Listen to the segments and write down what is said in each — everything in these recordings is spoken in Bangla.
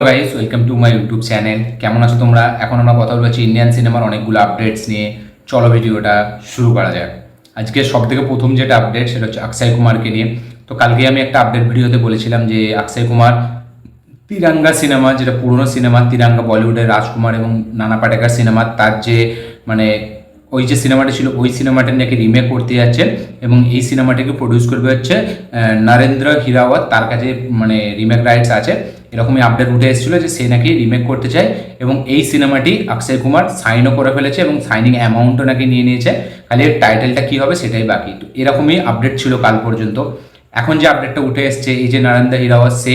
Guys, welcome to my YouTube channel. কেমন আছো তোমরা? এখন আমরা কথা বলছি ইন্ডিয়ান সিনেমার অনেকগুলো আপডেটস নিয়ে। চলো ভিডিওটা শুরু করা যাক। আজকে সব থেকে প্রথম যেটা আপডেট সেটা হচ্ছে অক্ষয় কুমারকে নিয়ে। তো কালকে আমি একটা আপডেট ভিডিওতে বলেছিলাম যে অক্ষয় কুমার তিরাঙ্গা সিনেমা, যেটা পুরনো সিনেমা তিরাঙ্গা, বলিউডের রাজকুমার এবং নানা পাটেকার সিনেমা, তার যে মানে ওই যে সিনেমাটা ছিল ওই সিনেমাটা নাকি রিমেক করতে যাচ্ছেন এবং এই সিনেমাটাকে প্রডিউস করবে হচ্ছে নরেন্দ্র হিরাওয়াত। তার কাছে মানে রিমেক রাইটস আছে, এরকমই আপডেট উঠে এসেছিলো যে সে নাকি রিমেক করতে চায় এবং এই সিনেমাটি অক্ষয় কুমার সাইনও করে ফেলেছে এবং সাইনিং অ্যামাউন্টও নাকি নিয়ে নিয়েছে। খালি এর টাইটেলটা কী হবে সেটাই বাকি। তো এরকমই আপডেট ছিল কাল পর্যন্ত। এখন যে আপডেটটা উঠে এসছে, এই যে নরেন্দ্র হিরাওয়াত সে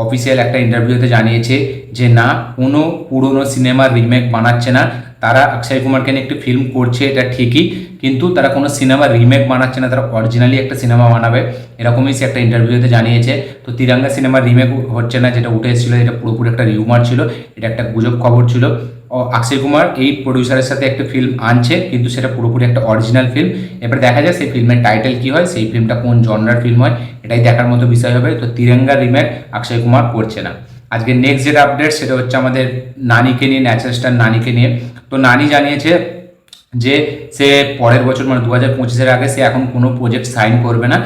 অফিসিয়াল একটা ইন্টারভিউতে জানিয়েছে যে না, কোনো পুরনো সিনেমার রিমেক বানাচ্ছে না। তারা অক্ষয় কুমারকে নিয়ে একটি ফিল্ম করছে, এটা ঠিকই, কিন্তু তারা কোনো সিনেমার রিমেক বানাচ্ছে না, তারা অরিজিনালি একটা সিনেমা বানাবে, এরকমই সে একটা ইন্টারভিউতে জানিয়েছে। তো তিরাঙ্গা সিনেমার রিমেক হচ্ছে না, যেটা উঠে এসেছিলো, এটা পুরোপুরি একটা রিউমার ছিল, এটা একটা গুজব খবর ছিল। অক্ষয় কুমার এই প্রডিউসারের সাথে একটা ফিল্ম আনছে, কিন্তু সেটা পুরোপুরি একটা অরিজিনাল ফিল্ম। এবার দেখা যায় সেই ফিল্মের টাইটেল কী হয়, সেই ফিল্মটা কোন জনরার ফিল্ম হয়, এটাই দেখার মতো বিষয় হবে। তো তিরঙ্গা রিমেক অক্ষয় কুমার করছে না। আজকে নেক্সট যেটা আপডেট সেটা হচ্ছে আমাদের নানিকে নিয়ে, ন্যাচারাল স্টার নানিকে নিয়ে। তো নানি জানিয়েছে যে সে পরের বছর মানে 2025-এর আগে সে এখন কোনো প্রজেক্ট সাইন করবে না।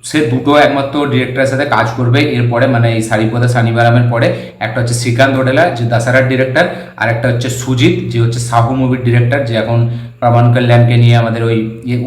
সে দুটো একমাত্র ডিরেক্টরের সাথে কাজ করবে এরপরে, মানে এই সারিপদা সানিবারামের পরে। একটা হচ্ছে শ্রীকান্ত ওডেলা, যে দাসারার ডিরেক্টর, আর একটা হচ্ছে সুজিত, যে হচ্ছে সাহু মুভির ডিরেক্টর, যে এখন প্রভান কল্যাণকে নিয়ে আমাদের ওই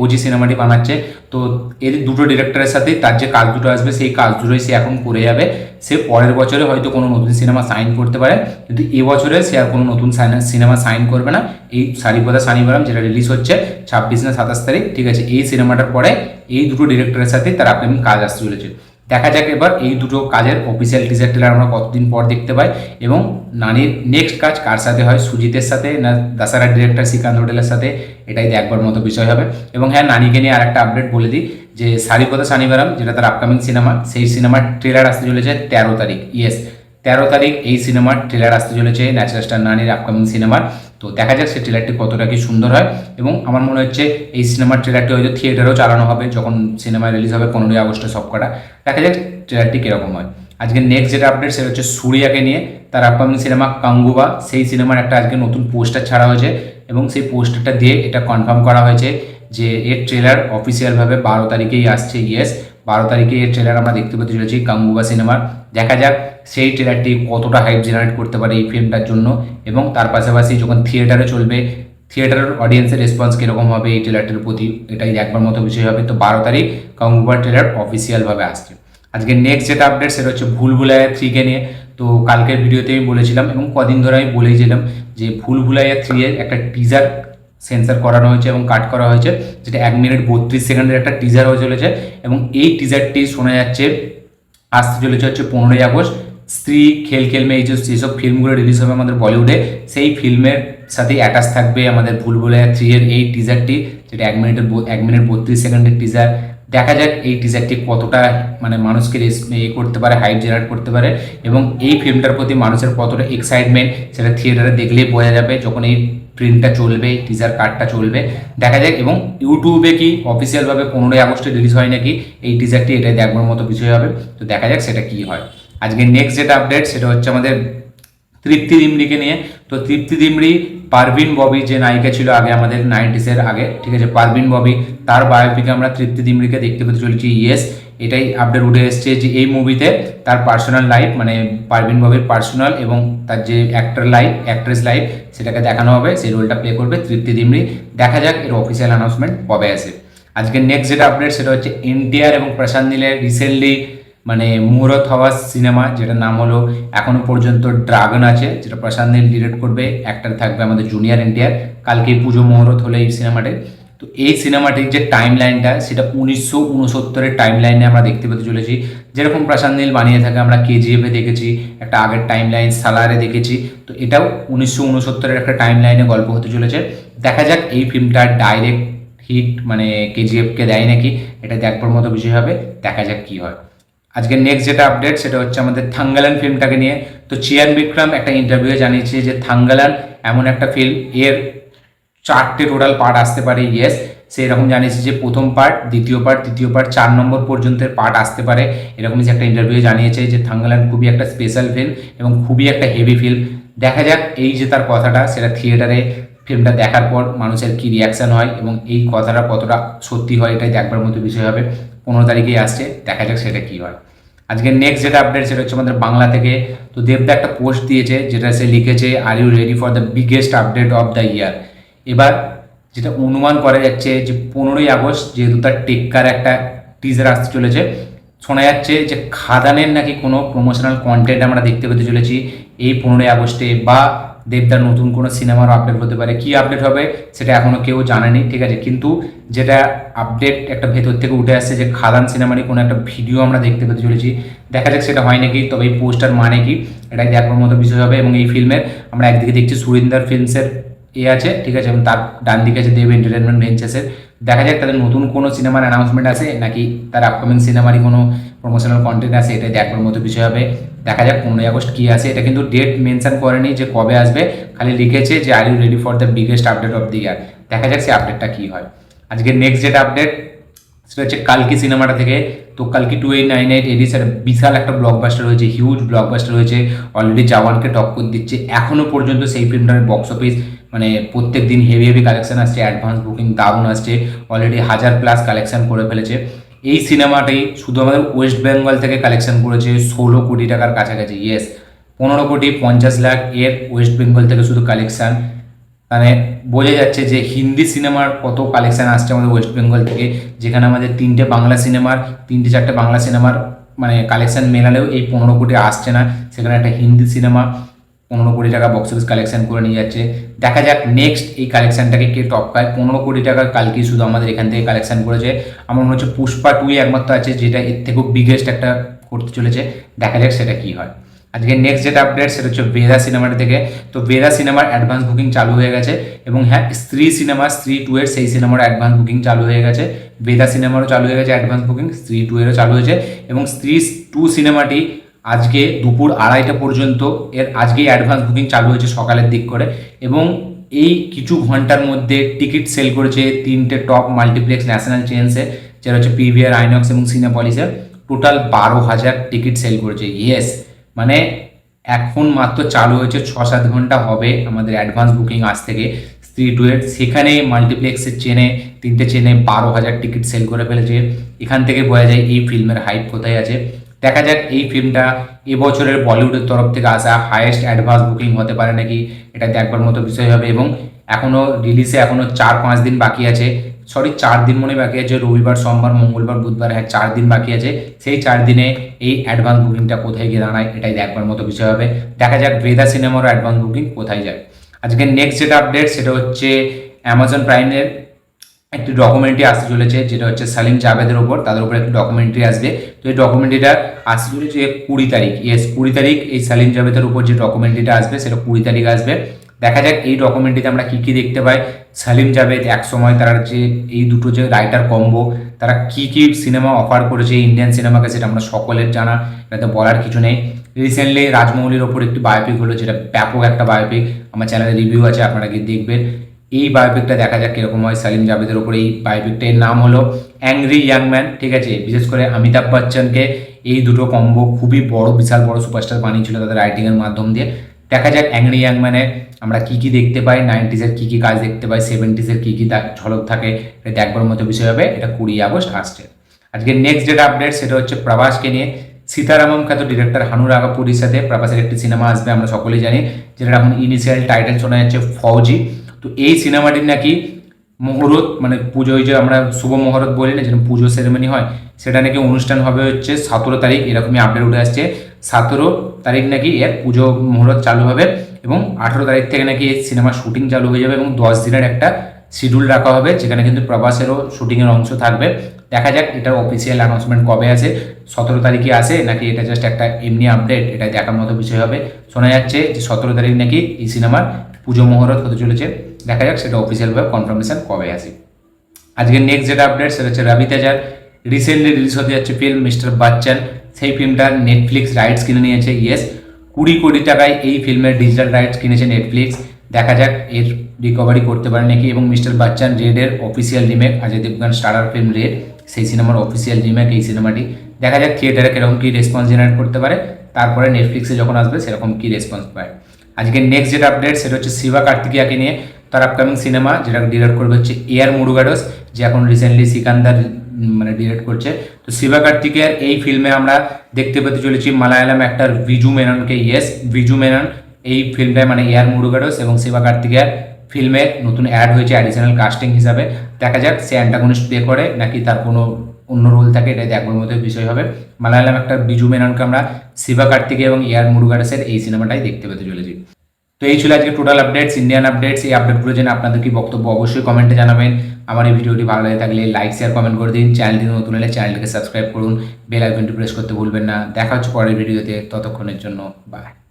ওজি সিনেমাটি বানাচ্ছে। তো এর দুটো ডিরেক্টরের সাথেই তার যে কাজ দুটো আসবে সেই কাজ দুটোই সে এখন করে যাবে। সে পরের বছরে হয়তো কোনো নতুন সিনেমা সাইন করতে পারে, কিন্তু এবছরে সে আর কোনো নতুন সিনেমা সাইন করবে না। এই সারিপদা সানিবারাম যেটা রিলিজ হচ্ছে 26 না 27 তারিখ, ঠিক আছে, এই সিনেমাটার পরে এই দুটো ডিরেক্টরের সাথে তার আপকামিং কাজ আসতে চলেছে। দেখা যাক এবার এই দুটো কাজের অফিসিয়াল টিজার ট্রেলার আমরা কতদিন পর দেখতে পাই এবং নানির নেক্সট কাজ কার সাথে হয়, সুজিতের সাথে না দাসারার ডিরেক্টর শ্রীকান্ত হোটেলের সাথে, এটাই দেখবার মতো বিষয় হবে। এবং হ্যাঁ, নানিকে নিয়ে আর একটা আপডেট বলে দিই যে সারিপদা সানিবারাম যেটা তার আপকামিং সিনেমা, সেই সিনেমার ট্রেলার আসতে চলেছে 13 তারিখ। ইয়েস, 13 তারিখ এই সিনেমার ট্রেলার আসতে চলেছে ন্যাচারাল স্টার নানির আপকামিং সিনেমার। তো দেখা যাক সেই ট্রেলারটি কতটা কি সুন্দর হয় এবং আমার মনে হচ্ছে এই সিনেমার ট্রেলারটি হয়তো থিয়েটারেও চালানো হবে যখন সিনেমা রিলিজ হবে 15ই আগস্টে সব কটা। দেখা যাক ট্রেলারটি কীরকম হয়। আজকে নেক্সট যেটা আপডেট সেটা হচ্ছে সূর্যাকে নিয়ে, তার আপকামিং সিনেমা কাঙ্গুবা, সেই সিনেমার একটা আজকে নতুন পোস্টার ছাড়া হয়েছে এবং সেই পোস্টারটা দিয়ে এটা কনফার্ম করা হয়েছে যে এর ট্রেলার অফিসিয়ালভাবে 12 তারিখেই আসছে। ইয়েস, 12 তারিখে এর ট্রেলার আমরা দেখতে পেতে চলেছি কাঙ্গুবা সিনেমার। দেখা যাক সেই ট্রেলারটি কতটা হাইপ জেনারেট করতে পারে এই ফিল্মটার জন্য এবং তার পাশাপাশি যখন থিয়েটারে চলবে থিয়েটারের অডিয়েন্সের রেসপন্স কীরকম হবে এই ট্রেলারটির প্রতি, এটাই দেখবার মতো বিষয় হবে। তো 12 তারিখ কাঙ্গুবার ট্রেলার অফিসিয়ালভাবে আসছে। আজকে নেক্সট যেটা আপডেট সেটা হচ্ছে ভুলভুলাইয়া 3কে নিয়ে। তো কালকের ভিডিওতে আমি বলেছিলাম এবং কদিন ধরে আমি বলেইছিলাম যে ভুলভুলাইয়া 3 এর একটা টিজার সেন্সার করানো হয়েছে এবং কাট করা হয়েছে, যেটা 1 মিনিট 32 সেকেন্ডের একটা টিজার হয়ে চলেছে এবং এই টিজারটি শোনা যাচ্ছে আসতে চলেছে হচ্ছে 15ই আগস্ট। স্ত্রী, খেল খেল মে, এই যেসব ফিল্মগুলো রিলিজ হবে আমাদের বলিউডে, সেই ফিল্মের সাথে অ্যাটাচ থাকবে আমাদের ভুলভুলাইয়া 3 এর এই টিজারটি, যেটা 1 মিনিট 32 সেকেন্ডের টিজার। দেখা যাক এই টিজারটি কতটা মানে মানুষকে করতে পারে, হাইপ জেনারেট করতে পারে এবং এই ফিল্মটার প্রতি মানুষের কতটা এক্সাইটমেন্ট সেটা থিয়েটারে দেখলেই বোঝা যাবে যখন এই প্রিন্টটা চলবে, টিজার কার্ডটা চলবে। দেখা যাক এবং ইউটিউবে কি অফিসিয়ালভাবে 15ই আগস্টে রিলিজ হয় নাকি এই টিজারটি, এটাই দেখবার মতো বিষয় হবে। তো দেখা যাক সেটা কি হয়। আজকে নেক্সট যেটা আপডেট সেটা হচ্ছে আমাদের তৃপ্তি ডিমরিকে নিয়ে। তো তৃপ্তি ডিমরি, পারভিন ববি যে নায়িকা ছিল আগে আমাদের 90s আগে, ঠিক আছে, পারভিন ববি, তার বায়োপিকে আমরা তৃপ্তি ডিমরিকে দেখতে পেতে চলেছি। ইয়েস, এটাই আপডেট উঠে এসছে যে এই মুভিতে তার পার্সোনাল লাইফ মানে পারভিন ববির পার্সোনাল এবং তার যে অ্যাক্ট্রেস লাইফ সেটাকে দেখানো হবে, সেই রোলটা প্লে করবে তৃপ্তি ডিমরি। দেখা যাক এর অফিসিয়াল অ্যানাউন্সমেন্ট কবে আসে। আজকে নেক্সট যেটা আপডেট সেটা হচ্ছে এনটিআর এবং প্রশান্ত নীলের রিসেন্টলি মানে মুহূর্ত হওয়া সিনেমা, যেটার নাম হলো এখনো পর্যন্ত ড্রাগন আছে, যেটা প্রশান্ত নীল ডিরেক্ট করবে। অ্যাক্টর থাকবে আমাদের জুনিয়র এনটিআর। কালকে পুজো মুহূর্ত হলো এই সিনেমাটি। তো এই সিনেমাটির যে টাইম লাইনটা সেটা 1969-এর টাইম লাইনে আমরা দেখতে পেতে চলেছি, যেরকম প্রশান্ত নীল বানিয়ে থাকে। আমরা কেজিএফে দেখেছি একটা আগের টাইম লাইন, সালারে দেখেছি, তো এটাও 1969-এর একটা টাইম লাইনে গল্প হতে চলেছে। দেখা যাক এই ফিল্মটা ডাইরেক্ট হিট মানে কেজিএফকে দেয় নাকি, এটা দেখবার মতো বিষয় হবে। দেখা যাক কী হয়। আজকে নেক্সট যেটা আপডেট সেটা হচ্ছে আমাদের থাঙ্গালান ফিল্মটাকে নিয়ে। তো চিয়ান বিক্রম একটা ইন্টারভিউয়ে জানিয়েছে যে থাঙ্গালান এমন একটা ফিল্ম, এর 4টে টোটাল পার্ট আসতে পারে। ইয়েস, সেই রকম জানিয়েছে যে প্রথম পার্ট, দ্বিতীয় পার্ট, তৃতীয় পার্ট, 4 নম্বর পর্যন্তের পার্ট আসতে পারে, এরকমই একটা ইন্টারভিউ জানিয়েছে যে থাঙ্গাল্যান্ড খুবই একটা স্পেশাল ফিল্ম এবং খুবই একটা হেভি ফিল্ম। দেখা যাক এই যে তার কথাটা, সেটা থিয়েটারে ফিল্মটা দেখার পর মানুষের কী রিয়াকশান হয় এবং এই কথাটা কতটা সত্যি হয় এটাই দেখবার মতো বিষয় হবে। 15 তারিখেই আসছে, দেখা যাক সেটা কী হয়। আজকে নেক্সট যেটা আপডেট সেটা হচ্ছে আমাদের বাংলা থেকে। তো দেবদা একটা পোস্ট দিয়েছে, যেটা সে লিখেছে, are you ready for the biggest update of the year. এবার যেটা অনুমান করা যাচ্ছে যে 15ই আগস্ট যেহেতু তার টেক্কার একটা টিজার আসতে চলেছে, শোনা যাচ্ছে যে খাদানের নাকি কোনো প্রমোশনাল কন্টেন্ট আমরা দেখতে পেতে চলেছি এই 15ই আগস্টে, বা দেবদার নতুন কোনো সিনেমারও আপডেট হতে পারে। কি আপডেট হবে সেটা এখনও কেউ জানেনি, ঠিক আছে, কিন্তু যেটা আপডেট একটা ভেতর থেকে উঠে আসছে যে খাদান সিনেমারই কোনো একটা ভিডিও আমরা দেখতে পেতে চলেছি। দেখা যাক সেটা হয় নাকি, তবে এই পোস্টার মানে কি এটাই দেখবার মতো বিষয় হবে। এবং এই ফিল্মের আমরা একদিকে দেখছি সুরিন্দর ফিল্মসের আছে, ঠিক আছে, এবং তার ডান দিকে আছে দেব এন্টারটেনমেন্ট ভেঞ্চার্সের। দেখা যাক তাদের নতুন কোনো সিনেমার অ্যানাউন্সমেন্ট আছে নাকি তার আপকামিং সিনেমারই কোনো প্রমোশনাল কন্টেন্ট আছে, এটাই দেখবার মতো বিষয় হবে। দেখা যাক 15ই আগস্ট কী আসে। এটা কিন্তু ডেট মেনশন করেনি যে কবে আসবে, খালি লিখেছে যে are you ready for the biggest update of the year. দেখা যাক সেই আপডেটটা কী হয়। আজকে নেক্সট যেটা আপডেট সেটা হচ্ছে কালকি সিনেমাটা থেকে। তো কালকি 2898 এডিস একটা বিশাল একটা ব্লকবাস্টার হয়েছে, হিউজ ব্লকবাস্টার হয়েছে, অলরেডি জওয়ানকে টক্কর দিচ্ছে। এখনও পর্যন্ত সেই ফিল্মটার বক্স অফিস মানে প্রত্যেক দিন হেভি হেভি কালেকশন আসছে, অ্যাডভান্স বুকিং দারুণ আসছে, অলরেডি 1000+ কালেকশন করে ফেলেছে। এই সিনেমাটাই শুধু আমাদের ওয়েস্ট বেঙ্গল থেকে কালেকশন করেছে 16 কোটি টাকার কাছাকাছি। ইয়েস, 15,50,00,000 এর ওয়েস্ট বেঙ্গল থেকে শুধু কালেকশান। মানে বোঝা যাচ্ছে যে হিন্দি সিনেমার কত কালেকশান আসছে আমাদের ওয়েস্ট বেঙ্গল থেকে, যেখানে আমাদের 3টে বাংলা সিনেমার 3-4টে বাংলা সিনেমার মানে কালেকশান মেলালেও এই 15 কোটি আসছে না, সেখানে একটা হিন্দি সিনেমা 15 কোটি টাকা বক্স অফিস কালেকশন করে নিয়ে যাচ্ছে। দেখা যাক নেক্সট এই কালেকশানটাকে কে টপকায়। 15 কোটি টাকার কালকে শুধু আমাদের এখান থেকে কালেকশন করেছে। আমার মনে হচ্ছে পুষ্পা 2 একমাত্র আছে যেটা এর থেকেও বিগেস্ট একটা করতে চলেছে। দেখা যাক সেটা কী হয়। আজকে নেক্সট যেটা আপডেট সেটা হচ্ছে বেদা সিনেমাটা থেকে। তো বেদা সিনেমার অ্যাডভান্স বুকিং চালু হয়ে গেছে এবং হ্যাঁ, স্ত্রী সিনেমা, স্ত্রী 2 এর সেই সিনেমার অ্যাডভান্স বুকিং চালু হয়ে গেছে। বেদা সিনেমারও চালু হয়ে গেছে অ্যাডভান্স বুকিং, স্ত্রী 2 এরও চালু হয়েছে। এবং স্ত্রী 2 সিনেমাটি আজকে দুপুর 2:30 পর্যন্ত এর আজকেই অ্যাডভান্স বুকিং চালু হয়েছে সকালের দিক করে, এবং এই কিছু ঘন্টার মধ্যে টিকিট সেল করেছে 3টে টপ মাল্টিপ্লেক্স ন্যাশনাল চেন্সে, যেটা হচ্ছে পিভিআর, আইনক্স এবং সিনেপলিসের। টোটাল 12,000 টিকিট সেল করেছে। ইয়েস, মানে এখন মাত্র চালু হয়েছে 6-7 ঘন্টা হবে আমাদের অ্যাডভান্স বুকিং আজ থেকে স্ত্রী 2 এর। সেখানে মাল্টিপ্লেক্সের চেনে 3টে চেনে 12,000 টিকিট সেল করে ফেলেছে। এখান থেকে বোঝা যায় এই ফিল্মের হাইপ কোথায় আছে। দেখা যাক এই ফিল্মটা এবছরের বলিউডের তরফ থেকে আসা হাইয়েস্ট অ্যাডভান্স বুকিং হতে পারে নাকি, এটা দেখবার মতো বিষয় হবে। এবং এখনও রিলিজে এখনও 4-5 দিন বাকি আছে, সরি 4 দিন মনে বাকি আছে, রবিবার, সোমবার, মঙ্গলবার, বুধবার, হ্যাঁ 4 দিন বাকি আছে। সেই 4 দিনে এই অ্যাডভান্স বুকিংটা কোথায় গিয়ে দাঁড়ায় এটাই দেখবার মতো বিষয় হবে। দেখা যাক বেদা সিনেমারও অ্যাডভান্স বুকিং কোথায় যায়। আজকে নেক্সট যেটা আপডেট সেটা হচ্ছে অ্যামাজন প্রাইমের একটি ডকুমেন্টারি আসতে চলেছে, যেটা হচ্ছে সালিম জাভেদের ওপর, তাদের উপর একটি ডকুমেন্টারি আসবে। তো এই ডকুমেন্টারিটা আসতে চলেছে 20 তারিখ। ইয়েস, 20 তারিখ এই সালিম জাভেদের উপর যে ডকুমেন্টারিটা আসবে সেটা 20 তারিখ আসবে। দেখা যাক এই ডকুমেন্টারিতে আমরা কী কী দেখতে পাই। সালিম জাভেদ একসময় তারা যে এই দুটো যে রাইটার কম্বো, তারা কী কী সিনেমা অফার করেছে ইন্ডিয়ান সিনেমাকে, সেটা আমরা সকলের জানা, এটাতে বলার কিছু নেই। রিসেন্টলি রাজমৌলির ওপর একটি বায়োপিক হলো, যেটা ব্যাপক একটা বায়োপিক, আমার চ্যানেলে রিভিউ আছে, আপনারা গিয়ে দেখবেন। এই বায়োপিকটা দেখা যাক কীরকম হয় সালিম জাভেদের ওপর। এই বায়োপিকটা এর নাম হলো অ্যাংরি ইয়াং ম্যান, ঠিক আছে। বিশেষ করে অমিতাভ বচ্চনকে এই দুটো কম্বো খুবই বড়, বিশাল বড় সুপারস্টার বানিয়েছিল তাদের রাইটিংয়ের মাধ্যম দিয়ে। দেখা যাক অ্যাংরি ইয়াং ম্যানে আমরা কী কী দেখতে পাই, 90s কী কী কাজ দেখতে পাই, 70s কী কী ঝলক থাকে, এটা দেখবার মতো বিষয় হবে। এটা 20 আগস্ট আসছে। আজকে নেক্সট যেটা আপডেট সেটা হচ্ছে প্রভাসকে নিয়ে। সীতারামম খ্যাত ডিরেক্টর হানু রাঘাপুরির সাথে প্রভাসের একটি সিনেমা আসবে, আমরা সকলেই জানি, যেটা এখন ইনিশিয়াল টাইটেল শোনা যাচ্ছে ফৌজি। তো এই সিনেমাটির নাকি মুহূর্ত মানে পুজো, যে আমরা শুভ মুহূর্ত বলি না, যেরকম পুজো সেরেমনি হয়, সেটা নাকি অনুষ্ঠান হবে হচ্ছে 17 তারিখ, এরকমই আপডেট উঠে আসছে। 17 তারিখ নাকি এর পুজো মুহূর্ত চালু হবে এবং 18 তারিখ থেকে নাকি এই সিনেমার শুটিং চালু হয়ে যাবে এবং 10 দিনের একটা শিডিউল রাখা হবে, যেখানে কিন্তু প্রভাসেরও শুটিংয়ের অংশ থাকবে। দেখা যাক এটার অফিসিয়াল অ্যানাউন্সমেন্ট কবে আসে, 17 তারিখে আসে নাকি এটা জাস্ট একটা এমনি আপডেট, এটা দেখার মতো বিষয় হবে। শোনা যাচ্ছে যে 17 তারিখ নাকি এই সিনেমার পুজো মুহূর্ত হতে চলেছে। দেখা যাক সেটা অফিসিয়ালভাবে কনফার্মেশন কবে আসে। আজকে নেক্সট যেটা আপডেট সেটা হচ্ছে রবি তেজার রিসেন্টলি রিলিজ হতে যাচ্ছে ফিল্ম মিস্টার বচ্চন। সেই ফিল্মটার নেটফ্লিক্স রাইটস কিনে নিয়েছে। ইয়েস, 20 কোটি টাকায় এই ফিল্মের ডিজিটাল রাইটস কিনেছে নেটফ্লিক্স। দেখা যাক এর রিকভারি করতে পারে নাকি। এবং মিস্টার বাচ্চান রেডের official remake, Ajay Devgan starrer film Raid, সেই সিনেমার অফিসিয়াল রিমেক এই সিনেমাটি। দেখা যাক থিয়েটারে কীরকম কী রেসপন্স জেনারেট করতে পারে, তারপরে নেটফ্লিক্সে যখন আসবে সেরকম কী রেসপন্স পায়। আজকে নেক্সট যেটা আপডেট সেটা হচ্ছে শিবা কার্তিকেয়াকে নিয়ে। তার আপকামিং সিনেমা যেটা ডিরেক্ট করবে হচ্ছে এআর মুরুগাডোস, যে এখন রিসেন্টলি সিকান্দার মানে ডিরেক্ট করছে। তো শিবা কার্তিকেয়ার এই ফিল্মে আমরা দেখতে পেতে চলেছি মালায়ালাম অ্যাক্টর ভিজু মেননকে। ইয়েস, ভিজু মেনন এই ফিল্মটায় মানে এআর মুরুগাডোস এবং শিবা কার্তিকেয়ার ফিল্মে নতুন অ্যাড হয়েছে অ্যাডিশনাল কাস্টিং হিসাবে। দেখা যাক সে অ্যান্টাগনিস্ট প্লে করে নাকি তার কোনো অন্য রোল থাকে, এটাই দেখবার মতো বিষয় হবে। মালায়ালাম একটা বিজু মেননকে আমরা শিবা কার্তিকেয় এবং এআর মুরুগাডোসের এই সিনেমাটাই দেখতে পেতে চলেছি। তো এই ছিল আজকে টোটাল আপডেটস, ইন্ডিয়ান আপডেটস। এই আপডেটগুলো জেনে আপনাদের কি বক্তব্য অবশ্যই কমেন্টে জানাবেন। আমার এই ভিডিওটি ভালো লাগে থাকলে লাইক শেয়ার কমেন্ট করে দিন। চ্যানেলটি নতুন হলে চ্যানেলটিকে সাবস্ক্রাইব করুন, বেল আইকনটি প্রেস করতে ভুলবেন না। দেখা হচ্ছে পরের ভিডিওতে, ততক্ষণের জন্য বাই।